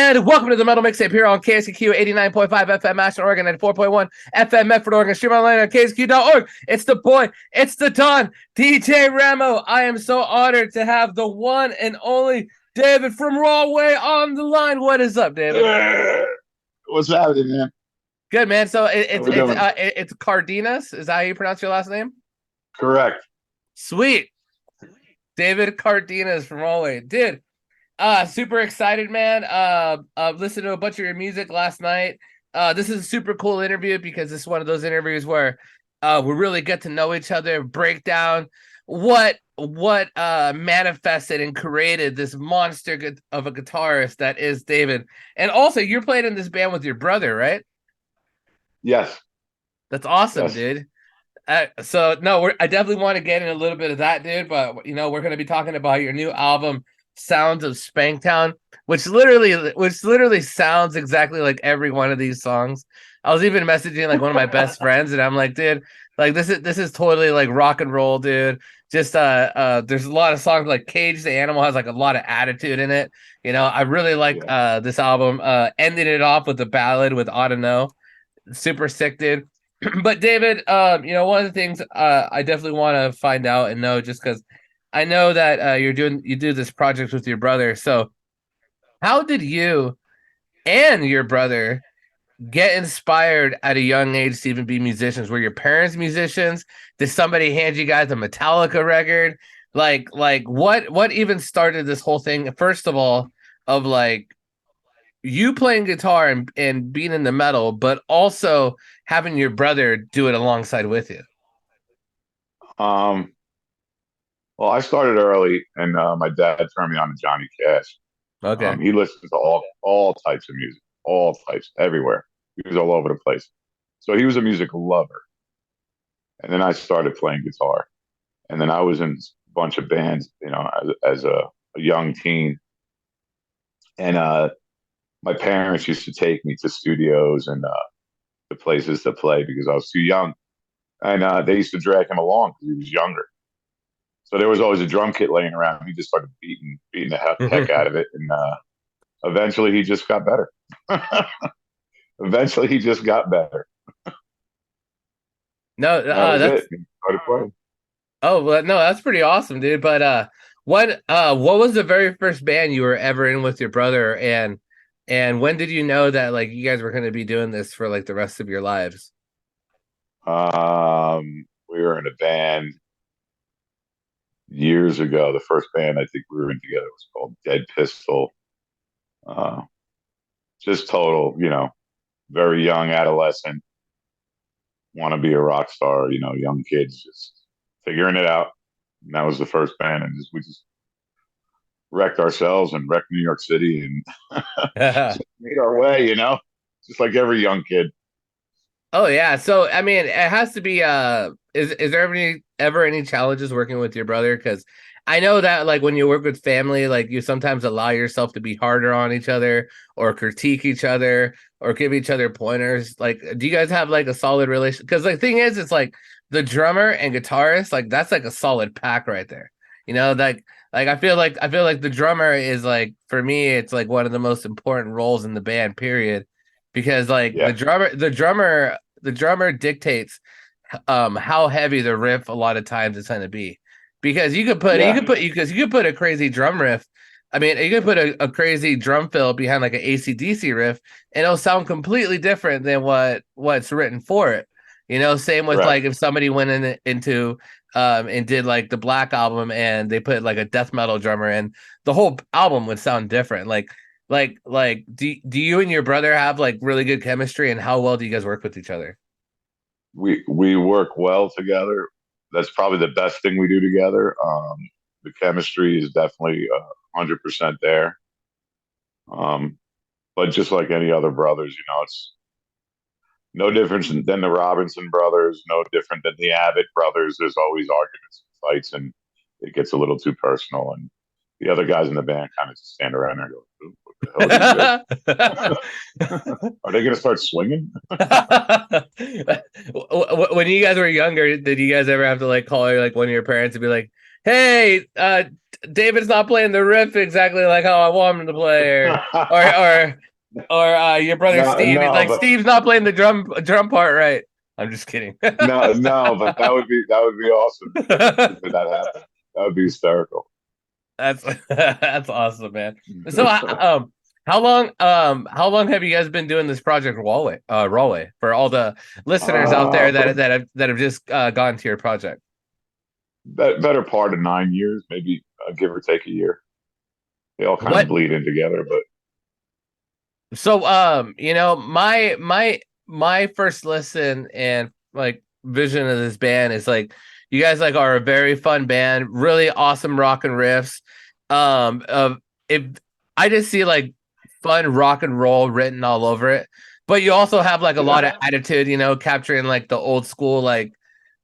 And welcome to the Metal Mixtape here on KSQ 89.5 FM Ashland, Oregon, and 4.1 FM Medford, Oregon. Stream online on kskq.org. It's the boy, it's the Don, DJ Ramo. I am so honored to have the one and only David from RAHWAY on the line. What is up, David? What's happening, man? Good, man. So it's Cardenas. Is that how you pronounce your last name? Correct. Sweet. David Cardenas from RAHWAY. Dude. Super excited, man. Listened to a bunch of your music last night. This is a super cool interview because this is one of those interviews where we really get to know each other, break down what manifested and created this monster of a guitarist that is David. And also, you're playing in this band with your brother, right? Yes. That's awesome, Yes. dude. I definitely want to get in a little bit of that, dude. But we're going to be talking about your new album, Sounds of Spanktown, which literally sounds exactly like every one of these songs. I was even messaging like one of my best friends, and I'm like, dude, like this is totally like rock and roll, dude. Just there's a lot of songs like Cage the Animal has like a lot of attitude in it. I really like this album. Ending it off with a ballad with Ought to Know. Super sick, dude. But David, one of the things I definitely want to find out and know, just because I know that you do this project with your brother. So how did you and your brother get inspired at a young age to even be musicians? Were your parents musicians? Did somebody hand you guys a Metallica record? Like what even started this whole thing, first of all, of like you playing guitar and being in the metal, but also having your brother do it alongside with you? Well, I started early, and my dad turned me on to Johnny Cash. Okay. He listened to all types of music, all types, everywhere. He was all over the place. So he was a music lover. And then I started playing guitar. And then I was in a bunch of bands, as a young teen. And my parents used to take me to studios and the places to play because I was too young. And they used to drag him along because he was younger. So there was always a drum kit laying around. He just started beating the heck out of it, and eventually he just got better. Eventually he just got better. No, that's it. He started playing. Oh, well, no, that's pretty awesome, dude. But what was the very first band you were ever in with your brother, and when did you know that like you guys were going to be doing this for like the rest of your lives? We were in a band years ago. The first band I think we were in together was called Dead Pistol. Just total, very young adolescent, want to be a rock star, young kids just figuring it out. And that was the first band, and we just wrecked ourselves and wrecked New York City and just made our way, just like every young kid. Oh yeah. So I mean, it has to be is there ever any challenges working with your brother? Because I know that like when you work with family, like you sometimes allow yourself to be harder on each other or critique each other or give each other pointers. Like, do you guys have like a solid relation? Because the thing is, it's like the drummer and guitarist, like that's like a solid pack right there. Like I feel like the drummer is like, for me, it's like one of the most important roles in the band, period. Because like the drummer dictates how heavy the riff a lot of times is going to be. Because you could put a crazy drum riff. I mean, you could put a crazy drum fill behind like an AC/DC riff, and it'll sound completely different than what's written for it. Same with like if somebody went into and did like the Black Album and they put like a death metal drummer in, the whole album would sound different. Do you and your brother have like really good chemistry, and how well do you guys work with each other? We work well together. That's probably the best thing we do together. The chemistry is definitely 100% there. But just like any other brothers, it's no different than the Robinson brothers, no different than the Abbott brothers. There's always arguments and fights, and it gets a little too personal. And the other guys in the band kind of just stand around there and go, what the hell are they going to start swinging? When you guys were younger, did you guys ever have to like call like one of your parents and be like, hey, David's not playing the riff exactly like how I want him to play, or your brother No, Steve. He's no, like but Steve's not playing the drum part right. I'm just kidding. no, but that would be awesome if that happened. That would be hysterical. That's that's awesome, man. So, how long have you guys been doing this project, RAHWAY, for all the listeners out there For that have just gone to your project? better part of 9 years, maybe give or take a year. They all kind of What bleed in together, but So my first listen and like vision of this band is like you guys like are a very fun band, really awesome rock and riffs. If I just see like fun rock and roll written all over it, but you also have like a lot of yeah, attitude, capturing like the old school like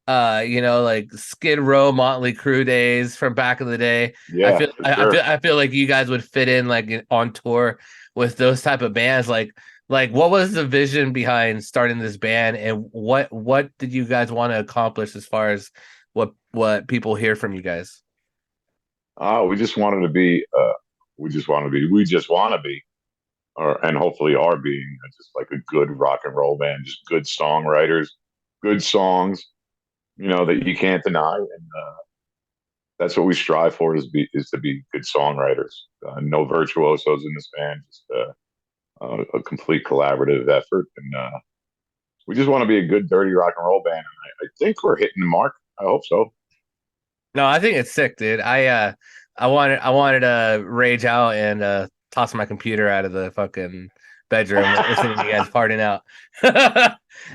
like Skid Row, Motley Crue days from back in the day. I yeah, feel for I, I feel sure. I feel like you guys would fit in like on tour with those type of bands. Like what was the vision behind starting this band, and what did you guys want to accomplish as far as what people hear from you guys? We just wanted to be. We just want to be. We just want to be, and hopefully are being just like a good rock and roll band, just good songwriters, good songs, that you can't deny, and that's what we strive for is to be good songwriters. No virtuosos in this band, just a complete collaborative effort, and we just want to be a good dirty rock and roll band. And I think we're hitting the mark. I hope so. No, I think it's sick, dude. I wanted to rage out and toss my computer out of the fucking bedroom listening to you guys partying out.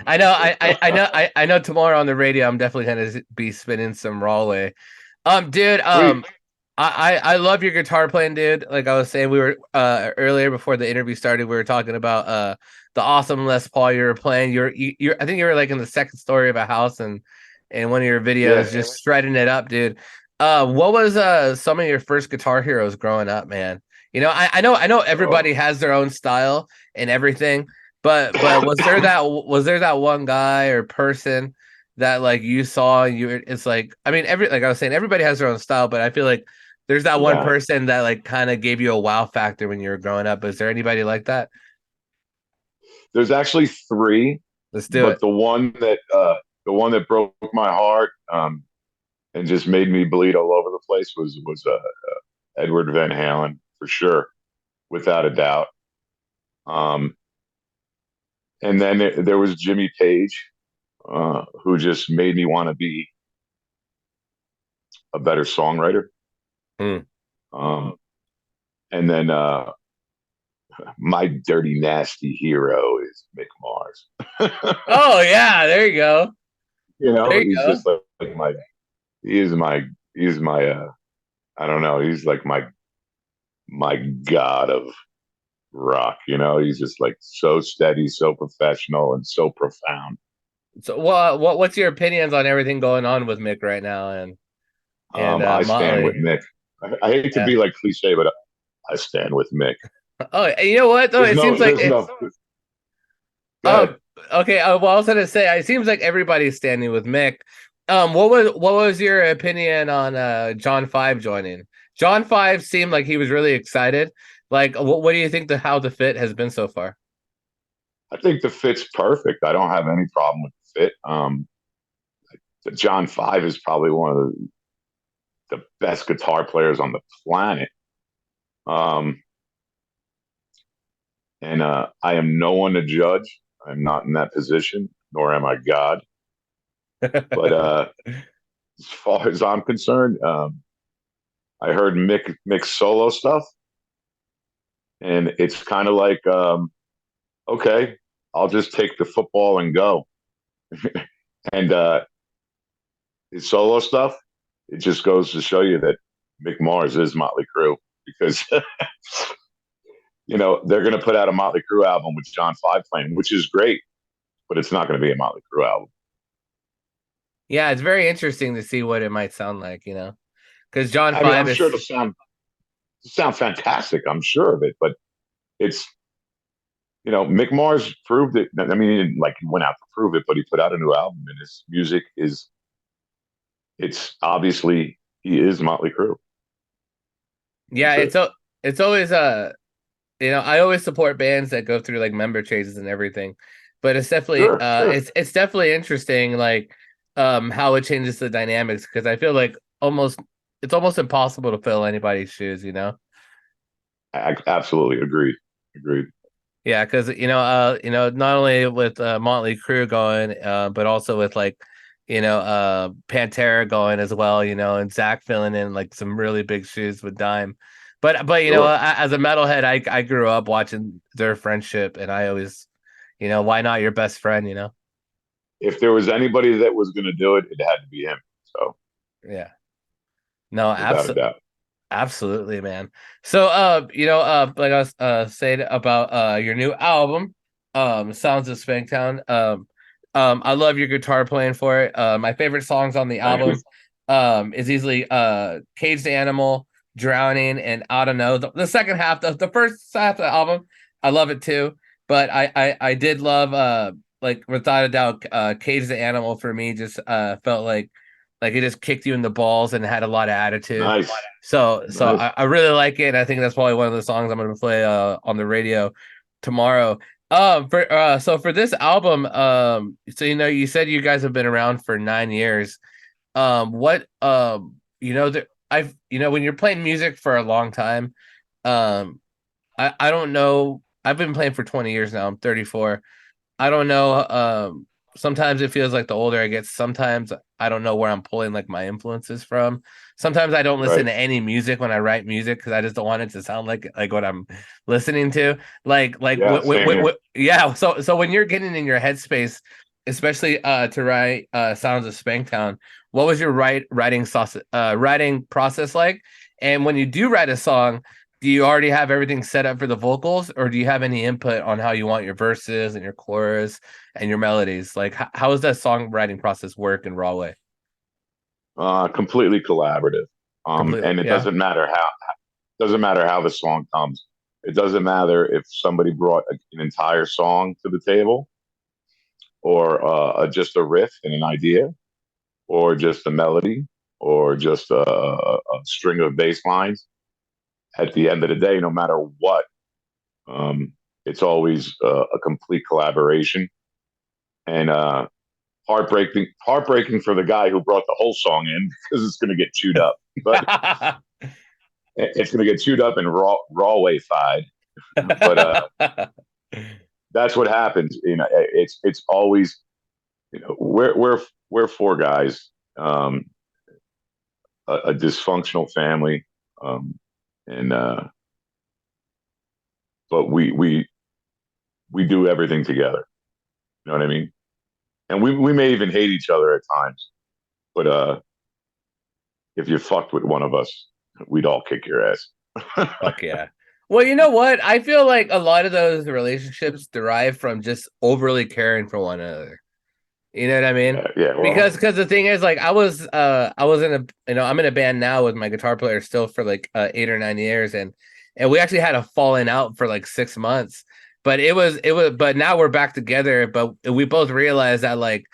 I know tomorrow on the radio I'm definitely gonna be spinning some Rawley. Dude, Sweet. I love your guitar playing, dude. Like I was saying, we were earlier before the interview started, we were talking about the awesome Les Paul you were playing. You're I think you were like in the second story of a house and one of your videos Yeah. just shredding it up, dude. What was some of your first guitar heroes growing up, man? I know everybody Oh. has their own style and everything, but was there that one guy or person that like you saw and it's like I mean like I was saying everybody has their own style, but I feel like there's that one Yeah. person that like kind of gave you a wow factor when you were growing up. Is there anybody like that? There's actually three, Let's do but it. the one that broke my heart and just made me bleed all over the place was Edward Van Halen for sure, without a doubt. Um, and then there was Jimmy Page, who just made me want to be a better songwriter. Hmm. Um, and then my dirty nasty hero is Mick Mars. Oh yeah, there you go. There you He's go. just like my he is my he's my I don't know, he's like my god of rock. He's just like so steady, so professional, and so profound. So what's your opinions on everything going on with Mick right now and I stand with Motley? Mick. I hate to Yeah. be like cliche, but I stand with Mick. Oh, and you know what though? There's It seems no, like there's it. no. Go Oh, ahead. okay. Well, I was gonna say, it seems like everybody's standing with Mick. What was your opinion on John Five joining? John Five seemed like he was really excited. Like, what do you think how the fit has been so far? I think the fit's perfect. I don't have any problem with the fit. John Five is probably one of the best guitar players on the planet. Um, and I am no one to judge. I'm not in that position, nor am I God. But as far as I'm concerned, I heard Mick's solo stuff, and it's kind of like, okay, I'll just take the football and go. And his solo stuff, it just goes to show you that Mick Mars is Motley Crue because they're going to put out a Motley Crue album with John Five playing, which is great, but it's not going to be a Motley Crue album. Yeah, it's very interesting to see what it might sound like, because John I mean, Five I'm sure is. it'll sound fantastic. I'm sure of it, but it's Mick Mars proved it. I mean, he didn't like he went out to prove it, but he put out a new album, and his music is it's obviously he is Motley Crue. Yeah, That's it. it's always I always support bands that go through like member changes and everything. But it's definitely Sure, sure. it's definitely interesting like how it changes the dynamics because I feel like it's almost impossible to fill anybody's shoes, you know? Absolutely agreed. Agreed. Yeah, because not only with Motley Crue going, but also with like, Pantera going as well, and Zach filling in like some really big shoes with Dime. But Sure. as a metalhead, I grew up watching their friendship, and I always, why not your best friend, If there was anybody that was going to do it, it had to be him. So Yeah. No, without a absolutely. doubt. Absolutely, man. So, like I was saying about your new album, Sounds of Spanktown. I love your guitar playing for it. My favorite songs on the Thank you. album, is easily Caged Animal, Drowning, and I don't know. The second half, the first half of the album, I love it too. But I did love like without a doubt, Caged the Animal for me just felt like it just kicked you in the balls and had a lot of attitude. Nice. So Nice. I really like it. I think that's probably one of the songs I'm going to play on the radio tomorrow. For this album, so you said you guys have been around for 9 years. What I've when you're playing music for a long time, um, I don't know. I've been playing for 20 years now. I'm 34. I don't know. Sometimes it feels like the older I get, sometimes I don't know where I'm pulling like my influences from. Sometimes I don't listen Right. to any music when I write music because I just don't want it to sound like what I'm listening to. Yeah, same here. Yeah. So when you're getting in your headspace, especially to write Sounds of Spanktown, what was your writing process like? And when you do write a song, do you already have everything set up for the vocals, or do you have any input on how you want your verses and your chorus and your melodies? Like, how does that songwriting process work in RAHWAY? Completely collaborative. Completely, And it yeah. doesn't matter how the song comes. It doesn't matter if somebody brought an entire song to the table, or just a riff and an idea, or just a melody, or just a string of bass lines. At the end of the day, no matter what, um, it's always a complete collaboration. And heartbreaking for the guy who brought the whole song in because it's going to get chewed up. But it's going to get chewed up and raw fied. But that's what happens. It's always, we're four guys, a dysfunctional family, um, and but we do everything together. You know what I mean? And we may even hate each other at times, but if you fucked with one of us, we'd all kick your ass. Fuck yeah. Well, you know what? I feel like a lot of those relationships derive from just overly caring for one another. You know what I mean? Yeah, yeah. Because the thing is, like, I was in a I'm in a band now with my guitar player still for like 8 or 9 years, and we actually had a falling out for like 6 months. But but now we're back together. But we both realized that like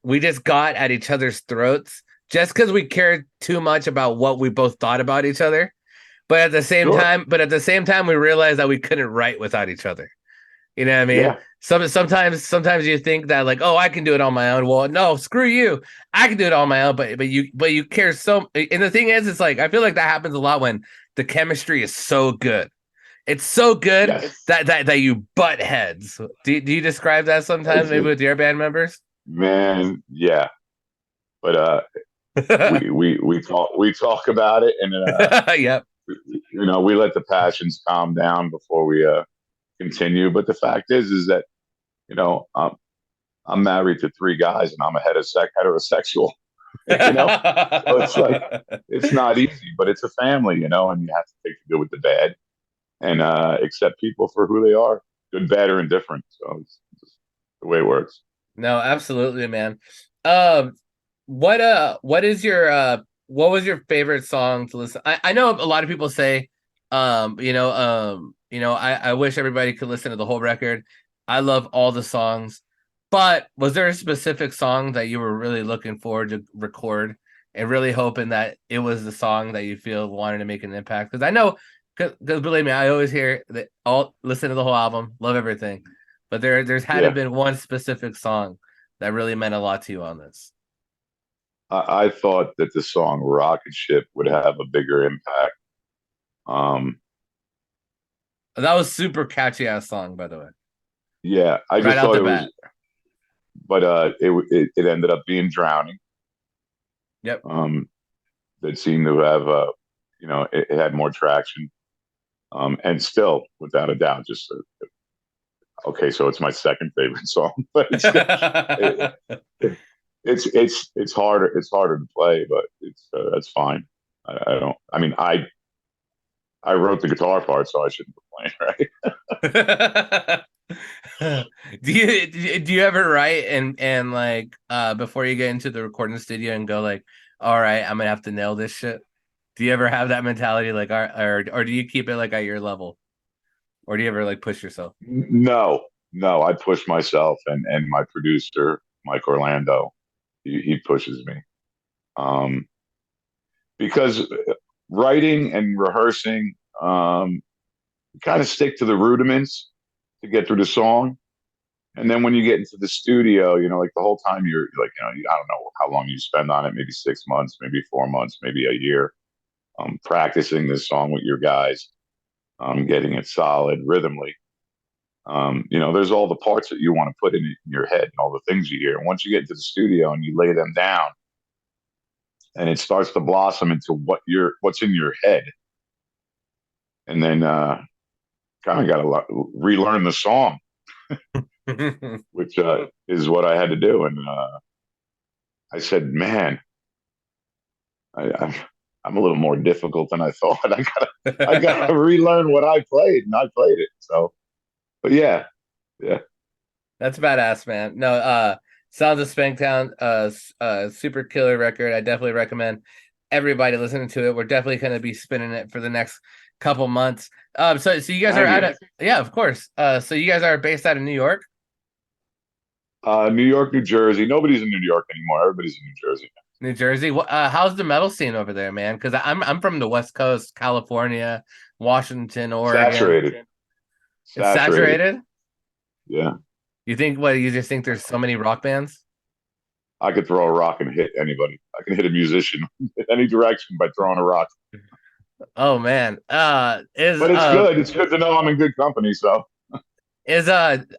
we just got at each other's throats just because we cared too much about what we both thought about each other. Sure. But at the same time, we realized that we couldn't write without each other. You know what I mean? Yeah. Sometimes you think that like, oh, I can do it on my own. Well, no, screw you. I can do it on my own, but you care so. And the thing is, it's like I feel like that happens a lot when the chemistry is so good. It's so good Yes. that you butt heads. Do you describe that sometimes It's, maybe it, with your band members? man. Yeah. But we talk about it, and Yep. we let the passions calm down before we continue. But the fact is that you know I'm I'm married to three guys, and I'm a heterosexual. you know, so it's like it's not easy, but it's a family, and you have to take the good with the bad, and accept people for who they are, good, bad, or indifferent. So it's just the way it works. No, absolutely, man. Um, what was your favorite song to listen? I know a lot of people say, I wish everybody could listen to the whole record. I love all the songs, but was there a specific song that you were really looking forward to record and really hoping that it was the song that you feel wanted to make an impact. Because I know, because believe me, I always hear that all listen to the whole album, love everything, but there's had to Yeah, been one specific song that really meant a lot to you on this. I thought that the song "Rocket Ship" would have a bigger impact. Um, That was super catchy ass song, by the way, yeah, I right just out thought the it was, bat. but it ended up being "Drowning." Yep. Um, that seemed to have it had more traction. And still, without a doubt, just okay. So it's my second favorite song, but it, it's harder. It's harder to play, but it's that's fine. I don't. I mean, I wrote the guitar part, so I shouldn't complain, right? Do you ever write and like before you get into the recording studio and go like, all right, I'm gonna have to nail this shit? Do you ever have that mentality like or do you keep it like at your level? Or do you ever like push yourself? No, no, I push myself, and my producer Mike Orlando, he pushes me, um, because writing and rehearsing, kind of stick to the rudiments to get through the song. And then when you get into the studio, like the whole time you're like, I don't know how long you spend on it, maybe 6 months, maybe 4 months, maybe a year, practicing this song with your guys, getting it solid rhythmically. There's all the parts that you want to put in your head and all the things you hear. And once you get into the studio and you lay them down and it starts to blossom into what's in your head. And then kind of got to relearn the song, which is what I had to do. And I said, man, I'm a little more difficult than I thought. I gotta relearn what I played, and I played it. So, but yeah, yeah, That's badass, man. No, Sounds of Spanktown, super killer record. I definitely recommend everybody listening to it. We're definitely gonna be spinning it for the next couple months. So you guys are thank out you. of yeah, of course. So you guys are based out of New York? New York, New Jersey. Nobody's in New York anymore. Everybody's in New Jersey. New Jersey. How's the metal scene over there, man? Because I'm from the West Coast, California, Washington, Oregon. Saturated, It's saturated. saturated. Yeah, You think what? You just think there's so many rock bands? I could throw a rock and hit anybody. I can hit a musician in any direction by throwing a rock. Oh man. But it's good. It's good to know I'm in good company. So Is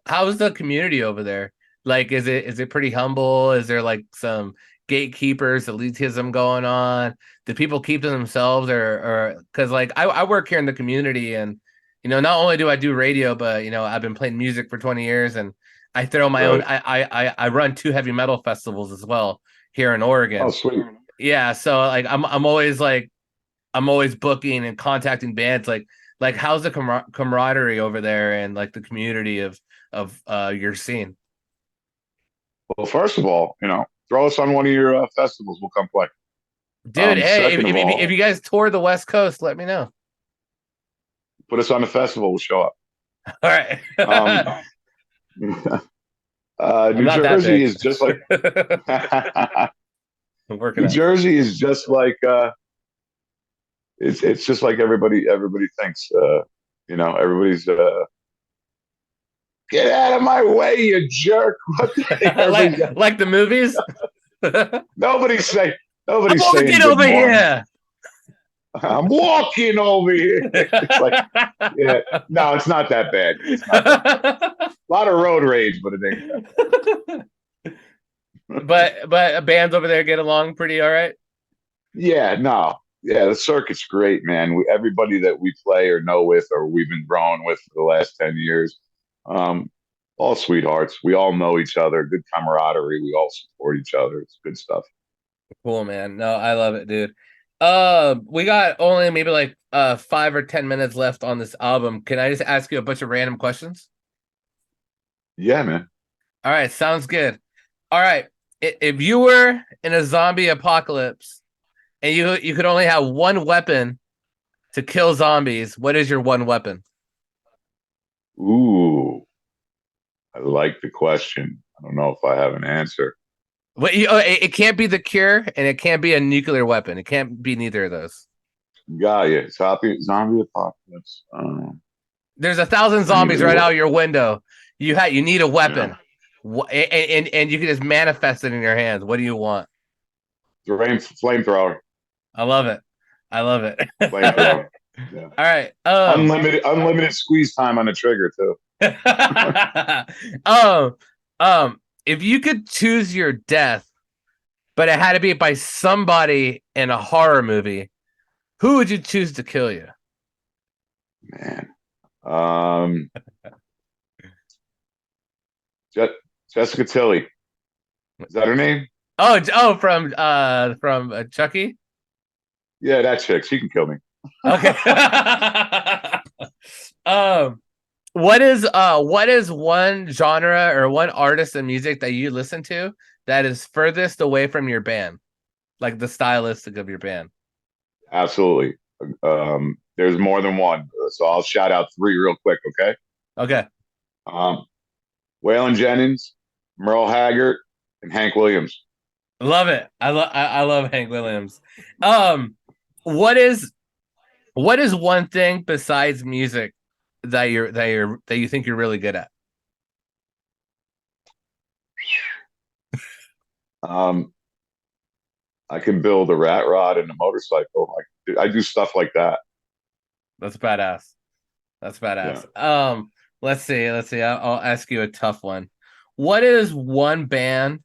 how's the community over there? Like, is it pretty humble? Is there like some gatekeepers, elitism going on? Do people keep to themselves or because like I work here in the community and not only do I do radio, but I've been playing music for 20 years and I throw my own right. I run two heavy metal festivals as well here in Oh, Oregon. sweet. Yeah, so like I'm always booking and contacting bands like how's the camaraderie over there and like the community of your scene. Well, first of all, throw us on one of your festivals. We'll come play. Dude, hey, Second of if all, you guys tour the West Coast, let me know. put us on the festival. We'll show up. All right. Um, I'm New not that Jersey big. is just like I'm working New on it. Jersey is just like it's just like everybody thinks. Everybody's get out of my way, you jerk! What the heck? Everybody's like the movies. nobody's saying I'm nobody's walking saying good over morning. here. I'm walking over here. It's like, yeah, no, it's not that bad. It's not that bad. A lot of road rage, but it ain't that. but bands over there get along pretty all right. Yeah, no, yeah, the circuit's great, man. Everybody that we play or know with or we've been growing with for the last 10 years, um, all sweethearts. We all know each other. Good camaraderie. We all support each other. It's good stuff. Cool, man. No, I love it, dude. We got only maybe like 5 or 10 minutes left on this album. Can I just ask you a bunch of random questions? Yeah, man. All right, sounds good. All right. If you were in a zombie apocalypse and you could only have one weapon to kill zombies, what is your one weapon? Ooh, I like the question. I don't know if I have an answer. It can't be the Cure, and it can't be a nuclear weapon. It can't be neither of those. Got you. Zombie apocalypse. There's 1,000 I need zombies right to. out your window. You need a Yeah. weapon, and you can just manifest it in your hands. What do you want? Flamethrower. I love it. I love it. Flamethrower. Yeah. All right. Unlimited squeeze time on the trigger too. um, if you could choose your death, but it had to be by somebody in a horror movie, who would you choose to kill you? Man. Um, Jessica Tilly. Is that her name? From Chucky. Yeah, that chick. She can kill me. Okay. um, what is one genre or one artist in music that you listen to that is furthest away from your band, like the stylistic of your band? Absolutely. There's more than one, so I'll shout out three real quick. Okay. Okay. Um, Waylon Jennings, Merle Haggard, and Hank Williams. Love it. I love Hank Williams. Um, what is one thing besides music that you think you're really good at? Um, I can build a rat rod and a motorcycle. I do stuff like that. That's badass. That's Yeah. badass. Let's see. Let's see. I'll ask you a tough one. What is one band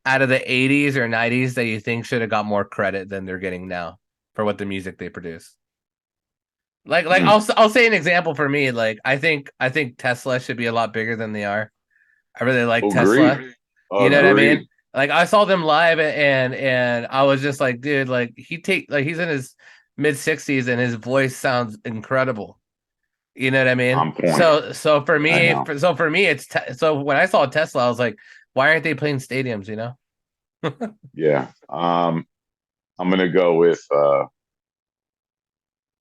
out of the 80s or 90s that you think should have got more credit than they're getting now for what the music they produce? Like Mm. I'll say an example for me. Like I think Tesla should be a lot bigger than they are. I really like Tesla. Agreed. You know what I Agreed. mean? Like I saw them live and I was just like, dude, like he's in his mid 60s and his voice sounds incredible. You know what I mean? On point. So for I me, know. so when I saw Tesla, I was like, why aren't they playing stadiums? You know? Yeah. I'm gonna go with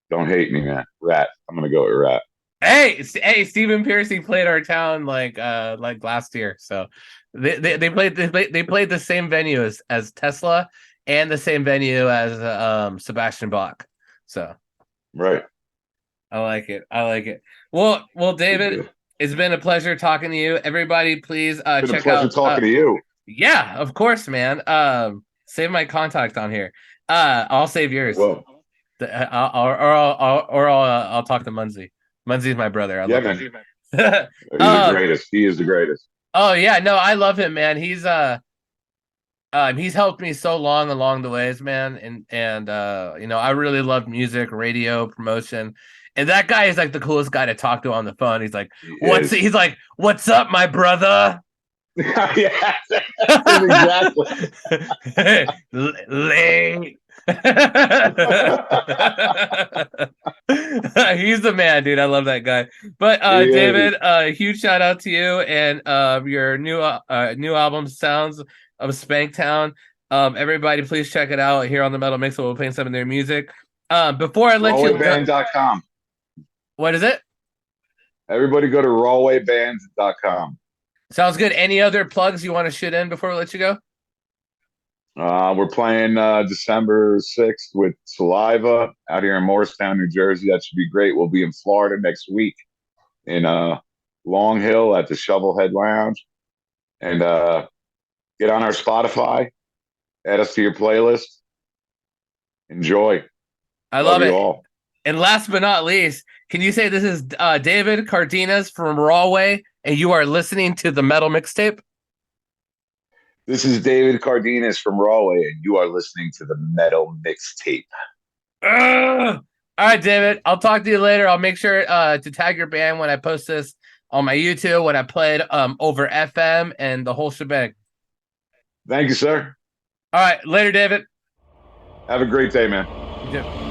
don't hate me, man. Rat. I'm gonna go with Rat. Hey, Stephen Piercy played our town like last year. So they played the same venue as Tesla and the same venue as Sebastian Bach. So Right. I like it. I like it. Well, Good David, deal. it's been a pleasure talking to you. Everybody, please Been a check pleasure out. talking to you. Yeah, of course, man. Save my contact on here. I'll save yours. Well, I'll talk to Munzie. Munzie's my brother. I yeah, love man. him. He's the greatest. He is the greatest. Oh yeah, no, I love him, man. He's helped me so long along the ways, man. And you know, I really love music, radio, promotion. And that guy is like the coolest guy to talk to on the phone. He's like, "What's up, my brother?" Yeah, exactly. Late. He's the man, dude. I love that guy. But David, huge shout out to you and your new album Sounds of Spanktown. Everybody please check it out here on the Metal Mix. We'll be playing some of their music. Before I let you go, RAHWAYBand.com. what is it? Everybody go to RAHWAYBand.com. Sounds good. Any other plugs you want to shoot in before we let you go? We're playing December 6th with Saliva out here in Morristown, New Jersey. That should be great. We'll be in Florida next week in Long Hill at the Shovelhead Lounge. And get on our Spotify, add us to your playlist. Enjoy. I love it. All. And last but not least, can you say this is David Cardenas from RAHWAY, and you are listening to the Metal Mixtape? This is David Cardenas from RAHWAY, and you are listening to the Metal Mixtape. All right, David. I'll talk to you later. I'll make sure to tag your band when I post this on my YouTube when I played over FM and the whole shebang. Thank you, sir. All right, later, David. Have a great day, man. You too.